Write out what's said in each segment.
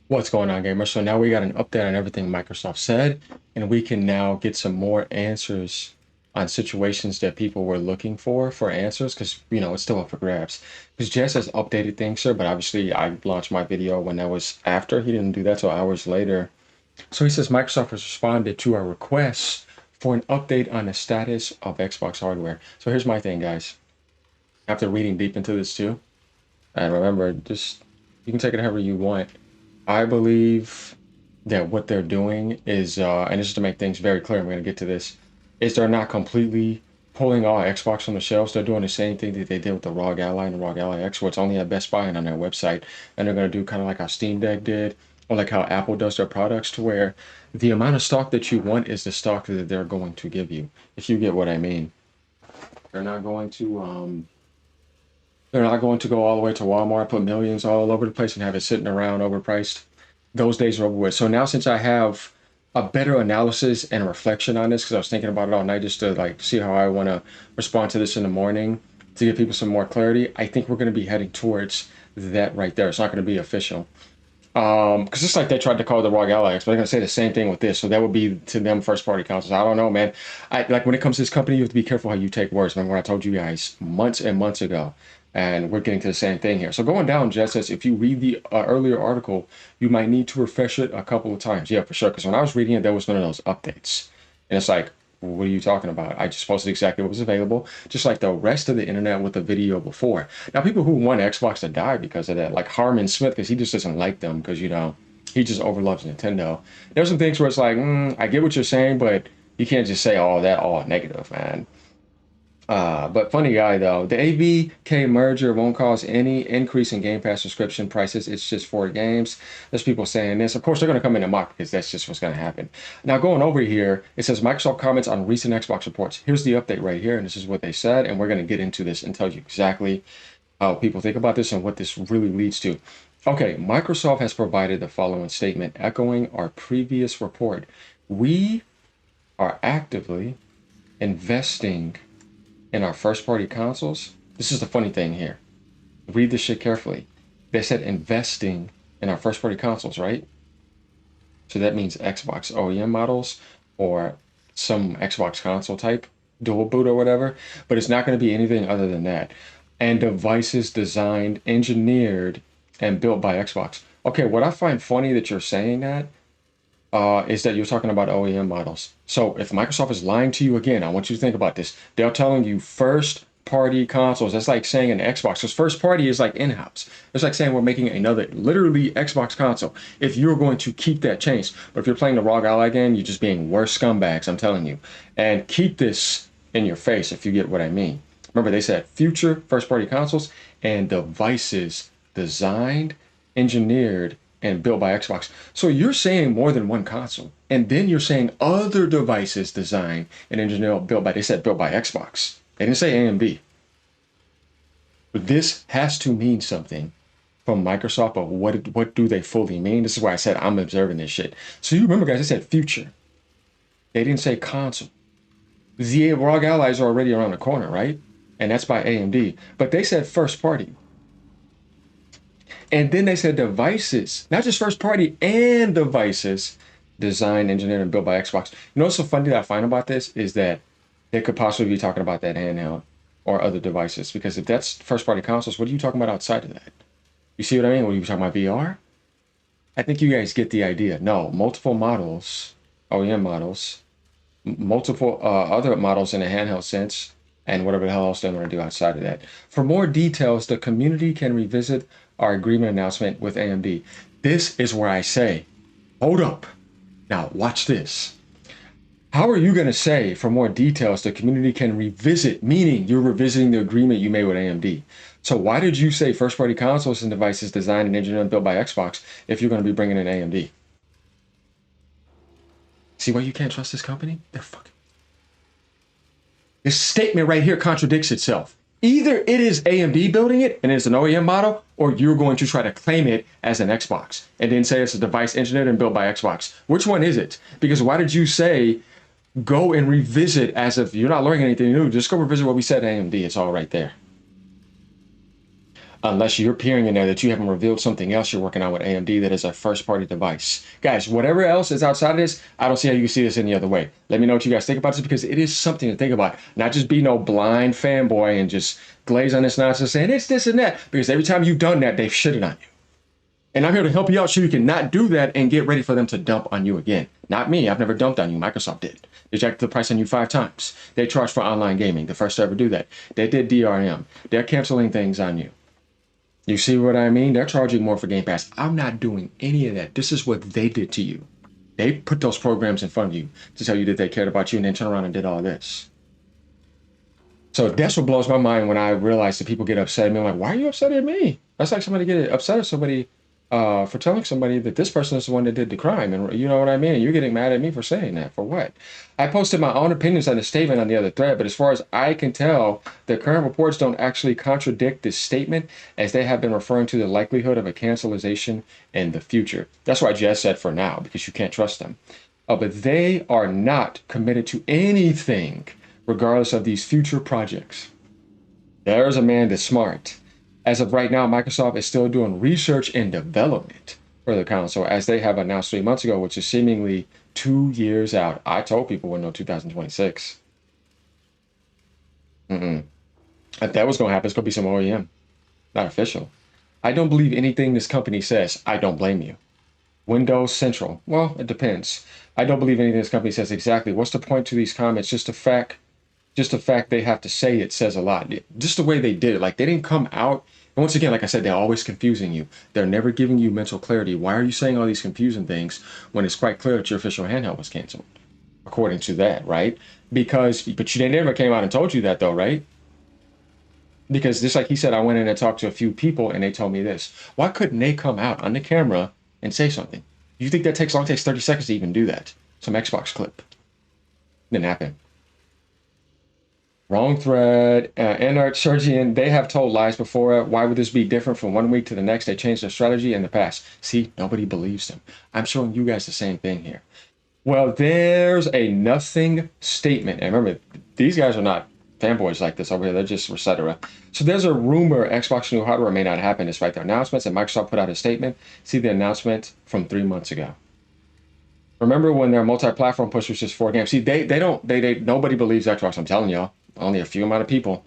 What's going on, gamers? So now we got an update on everything Microsoft said, and we can now get some more answers on situations that people were looking for answers, because it's still up for grabs. Because Jess has updated things, sir, but obviously I launched my video when that was after. He didn't do that till hours later. So he says Microsoft has responded to our requests for an update on the status of Xbox hardware. So here's my thing, guys. After reading deep into this too, and remember, just you can take it however you want. I believe that what they're doing is, and just to make things very clear, I'm going to get to this, is they're not completely pulling all Xbox from the shelves. They're doing the same thing that they did with the ROG Ally and the ROG Ally X, where it's only at Best Buy and on their website. And they're going to do kind of like how Steam Deck did, or like how Apple does their products, to where the amount of stock that you want is the stock that they're going to give you, if you get what I mean. They're not going to, they're not going to go all the way to Walmart, put millions all over the place and have it sitting around overpriced. Those days are over with. So now, since I have a better analysis and reflection on this, because I was thinking about it all night just to like see how I want to respond to this in the morning to give people some more clarity, I think we're going to be heading towards that right there. It's not going to be official. Because it's like they tried to call it the ROG Ally X, but they're gonna say the same thing with this. So that would be to them first party consoles. I don't know, man. I like when it comes to this company, you have to be careful how you take words. Remember what I told you guys months and months ago, and we're getting to the same thing here. So going down, Jess says if you read the earlier article, you might need to refresh it a couple of times. Yeah, for sure. Because when I was reading it, there was none of those updates, and it's like, what are you talking about? I just posted exactly what was available, just like the rest of the internet with the video before. Now, people who want Xbox to die because of that, like Harmon Smith, because he just doesn't like them because, he just overloves Nintendo. There's some things where it's like, I get what you're saying, but you can't just say all that all negative, man. But funny guy though, the ABK merger won't cause any increase in Game Pass subscription prices. It's just for games. There's people saying this. Of course, they're going to come in and mock because that's just what's going to happen. Now, going over here, it says Microsoft comments on recent Xbox reports. Here's the update right here, and this is what they said. And we're going to get into this and tell you exactly how people think about this and what this really leads to. Okay, Microsoft has provided the following statement echoing our previous report. We are actively investing in our first party consoles. This is the funny thing here. Read this shit carefully. They said investing in our first party consoles, right? So that means Xbox OEM models or some Xbox console type, dual boot or whatever. But it's not going to be anything other than that. And devices designed, engineered, and built by Xbox. Okay, what I find funny that you're saying that is that you're talking about OEM models. So if Microsoft is lying to you again, I want you to think about this. They're telling you first party consoles. That's like saying an Xbox. Because first party is like in-house. It's like saying we're making another literally Xbox console. If you're going to keep that change. But if you're playing the ROG Ally game, you're just being worse scumbags, I'm telling you. And keep this in your face if you get what I mean. Remember, they said future first party consoles and devices designed, engineered, and built by Xbox. So you're saying more than one console. And then you're saying other devices designed and engineered built by, they said built by Xbox. They didn't say AMD. But this has to mean something from Microsoft, but what do they fully mean? This is why I said I'm observing this shit. So you remember, guys, they said future. They didn't say console. The ROG Allies are already around the corner, right? And that's by AMD. But they said first party. And then they said devices, not just first party, and devices designed, engineered, and built by Xbox. You know what's so funny that I find about this is that they could possibly be talking about that handheld or other devices. Because if that's first party consoles, what are you talking about outside of that? You see what I mean? What are you talking about, VR? I think you guys get the idea. No, multiple models, OEM models, multiple other models in a handheld sense, and whatever the hell else they want to do outside of that. For more details, the community can revisit our agreement announcement with AMD. This is where I say, hold up. Now, watch this. How are you going to say, for more details, the community can revisit, meaning you're revisiting the agreement you made with AMD? So why did you say first-party consoles and devices designed and engineered and built by Xbox if you're going to be bringing in AMD? See why you can't trust this company? They're fucking... This statement right here contradicts itself. Either it is AMD building it and it's an OEM model, or you're going to try to claim it as an Xbox and then say it's a device engineered and built by Xbox. Which one is it? Because why did you say go and revisit as if you're not learning anything new? Just go revisit what we said to AMD. It's all right there. unless you're peering in there that you haven't revealed something else you're working on with AMD that is a first party device. Guys, whatever else is outside of this, I don't see how you can see this any other way. Let me know what you guys think about this because it is something to think about. Not just be no blind fanboy and just glaze on this nonsense saying it's this and that, because every time you've done that, they've shitted on you. And I'm here to help you out so you can not do that and get ready for them to dump on you again. Not me. I've never dumped on you. Microsoft did. They jacked the price on you 5 times. They charged for online gaming, the first to ever do that. They did DRM. They're canceling things on you. You see what I mean? They're charging more for Game Pass. I'm not doing any of that. This is what they did to you. They put those programs in front of you to tell you that they cared about you and then turn around and did all this. So that's what blows my mind when I realize that people get upset at me. I'm like, why are you upset at me? That's like somebody get upset at somebody for telling somebody that this person is the one that did the crime. And you know what I mean? And you're getting mad at me for saying that. For what? I posted my own opinions on the statement on the other thread, but as far as I can tell, the current reports don't actually contradict this statement as they have been referring to the likelihood of a cancellation in the future. That's why Jess said for now, because you can't trust them. But they are not committed to anything regardless of these future projects. There's a man that's smart. As of right now, Microsoft is still doing research and development for the console, as they have announced 3 months ago, which is seemingly 2 years out. I told people we'll know 2026. If that was going to happen, it's going to be some OEM, not official. I don't believe anything this company says. I don't blame you. Windows Central. Well, it depends. I don't believe anything this company says exactly. What's the point to these comments? Just the fact they have to say it says a lot. Just the way they did it. Like, they didn't come out. And once again, like I said, they're always confusing you. They're never giving you mental clarity. Why are you saying all these confusing things when it's quite clear that your official handheld was canceled? According to that, right? But they never came out and told you that though, right? Because just like he said, I went in and talked to a few people and they told me this. Why couldn't they come out on the camera and say something? You think that takes long? It takes 30 seconds to even do that. Some Xbox clip. Didn't happen. Wrong thread. Anart Surgeon, they have told lies before. Why would this be different from 1 week to the next? They changed their strategy in the past. See, nobody believes them. I'm showing you guys the same thing here. Well, there's a nothing statement. And remember, these guys are not fanboys like this over here. They're just etc. So there's a rumor Xbox new hardware may not happen despite their announcements, and Microsoft put out a statement. See the announcement from 3 months ago. Remember when their multi-platform push was just 4 games? See, nobody believes Xbox. I'm telling y'all. Only a few amount of people.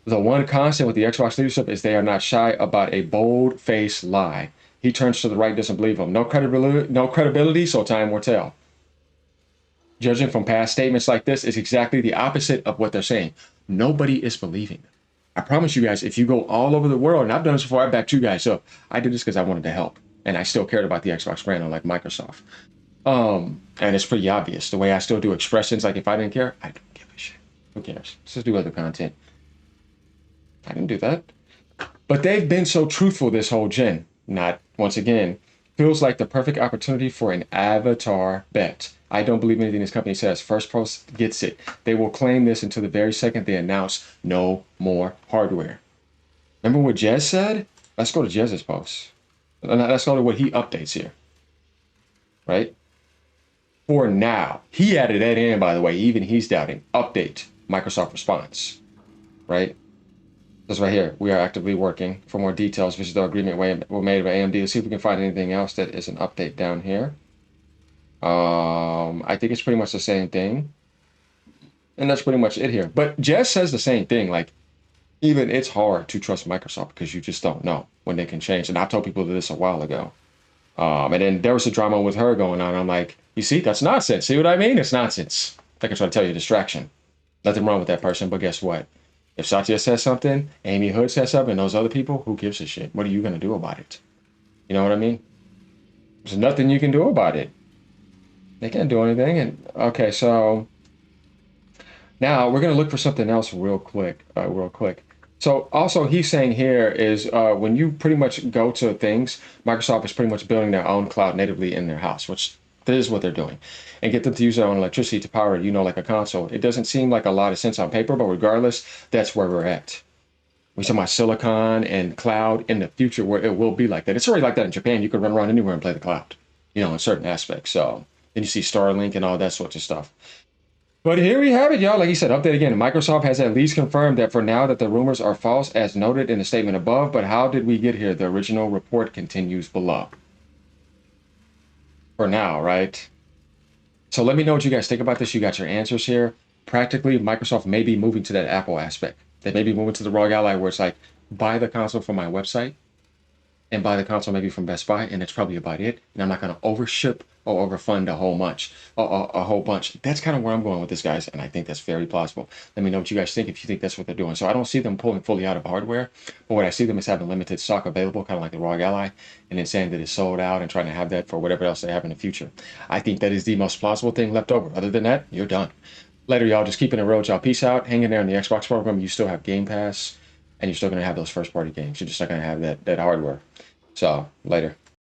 The one constant with the Xbox leadership is they are not shy about a bold-faced lie. He turns to the right, doesn't believe him. No credibility, so time will tell. Judging from past statements like this is exactly the opposite of what they're saying. Nobody is believing them. I promise you guys, if you go all over the world, and I've done this before, I backed you guys up. I did this because I wanted to help, and I still cared about the Xbox brand, unlike Microsoft. And it's pretty obvious. The way I still do expressions, like if I didn't care, I don't give a shit. Who cares? Let's just do other content. I didn't do that. But they've been so truthful this whole gen. Not, once again, feels like the perfect opportunity for an avatar bet. I don't believe anything this company says. First Post gets it. They will claim this until the very second they announce no more hardware. Remember what Jez said? Let's go to Jez's post. Let's go to what he updates here. Right? For now. He added that in, by the way. Even he's doubting. Update. Microsoft response. Right? This right here. We are actively working. For more details, visit the agreement we made with AMD. Let's see if we can find anything else that is an update down here. I think it's pretty much the same thing. And that's pretty much it here. But Jess says the same thing. Like, even it's hard to trust Microsoft because you just don't know when they can change. And I told people this a while ago. And then there was a drama with her going on. I'm like, you see, that's nonsense. See what I mean? It's nonsense. Like I try to tell you, distraction. Nothing wrong with that person, but guess what? If Satya says something, Amy Hood says something, and those other people, who gives a shit? What are you going to do about it? You know what I mean? There's nothing you can do about it. They can't do anything. And okay, so now we're going to look for something else real quick. So also he's saying here is when you pretty much go to things, Microsoft is pretty much building their own cloud natively in their house, which is what they're doing, and get them to use their own electricity to power it, like a console. It doesn't seem like a lot of sense on paper, but regardless, that's where we're at. We're talking about silicon and cloud in the future where it will be like that. It's already like that in Japan. You can run around anywhere and play the cloud, in certain aspects. So then you see Starlink and all that sorts of stuff. But here we have it, y'all. Like you said, update again. Microsoft has at least confirmed that for now that the rumors are false, as noted in the statement above. But how did we get here? The original report continues below. For now, right? So let me know what you guys think about this. You got your answers here. Practically, Microsoft may be moving to that Apple aspect. They may be moving to the ROG Ally where it's like, buy the console from my website and buy the console maybe from Best Buy, and that's probably about it. And I'm not going to overship or overfund a whole bunch. That's kind of where I'm going with this, guys, and I think that's very plausible. Let me know what you guys think if you think that's what they're doing. So I don't see them pulling fully out of hardware, but what I see them is having limited stock available, kind of like the ROG Ally, and then saying that it's sold out and trying to have that for whatever else they have in the future. I think that is the most plausible thing left over. Other than that, you're done. Later, y'all. Just keeping it real, y'all. Peace out. Hang in there in the Xbox program. You still have Game Pass, and you're still going to have those first-party games. You're just not going to have that hardware. So, later.